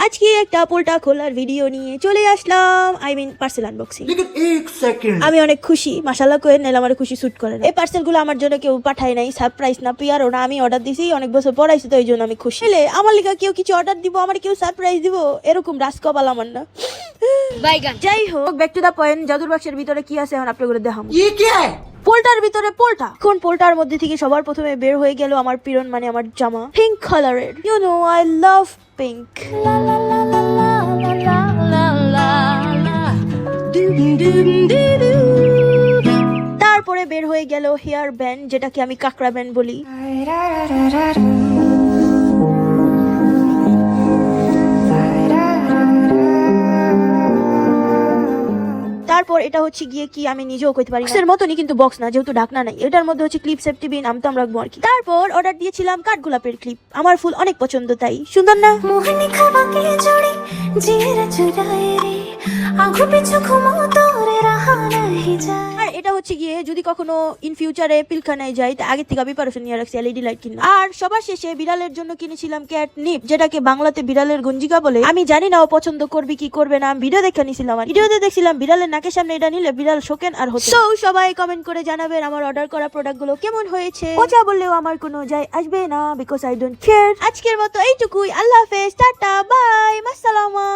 আজকে একটা পোল্টা খোলার ভিডিও নিয়ে চলে আসলাম, আই মিন পার্সেল আনবক্সিং। আমি অনেক খুশি, মাশাআল্লাহ কইেন নাইলে আমার খুশি শুট করে না। এই পার্সেলগুলো আমার জন্য কেউ পাঠায় নাই, সারপ্রাইজ না পিয়ারও না, আমি অর্ডার দিছি, অনেক বছর পড়াইছি তো এই জন্য আমি খুশি। এলে আমার লিগা কেউ কিছু অর্ডার দিব, আমার কেউ সারপ্রাইজ দিব, এরকম রাজকপাল আমার না। যাই হোক, ব্যাক টু দা পয়েন্ট। জাদুর বাক্সের ভিতরে কি আছে এখন আপনাদের দেখাবো। পোল্টার ভিতরে পোল্টা। কোন পোল্টার মধ্যে থেকে সবার প্রথমে বের হয়ে গেল আমার পিরন, মানে আমার জামা, পিঙ্ক কালারের। You know I love pink. তারপরে বের হয়ে গেল হেয়ার ব্যান্ড, যেটাকে আমি কাকড়া ব্যান্ড বলি। তারপর এটা হচ্ছে গিয়ে কি আমি নিজেও কইতে পারি না, এর মতনই কিন্তু বক্স না, যেহেতু ঢাকনা নাই। এটার মধ্যে হচ্ছে ক্লিপ সেফটি বিন, আমতাম রাখবো আর কি। তারপর অর্ডার দিয়েছিলাম কাঠগোলাপের ক্লিপ, আমার ফুল অনেক পছন্দ, তাই সুন্দর না? আর এটা হচ্ছে গিয়ে যদি কখনো ইন ফিউচারে পিলখানায় যাই, তা আগে থেকে প্রিপারেশন নিয়ে রাখছি এলইডি লাইট কিনা। আর সবার শেষে বিড়ালের জন্য কিনেছিলাম ক্যাট নিপ, যেটাকে বাংলাতে বিড়ালের গঞ্জিকা বলে। আমি জানি না ও পছন্দ করবে কি করবে না, আমি ভিডিও দেখে নিছিলাম, আর ভিডিওতে দেখছিলাম বিড়ালের নাকের সামনে এটা নিলে বিড়াল শোকেন আর হতো। সো সবাই কমেন্ট করে জানাবেন আমার অর্ডার করা প্রোডাক্ট গুলো কেমন হয়েছে। পচা বললেও আমার কোনো যায় আসবে না, বিকজ আই ডোন্ট কেয়ার। আজকের মতো এইটুকুই, আল্লাহ হাফেজ, টাটা, বাই, মাসসালামা।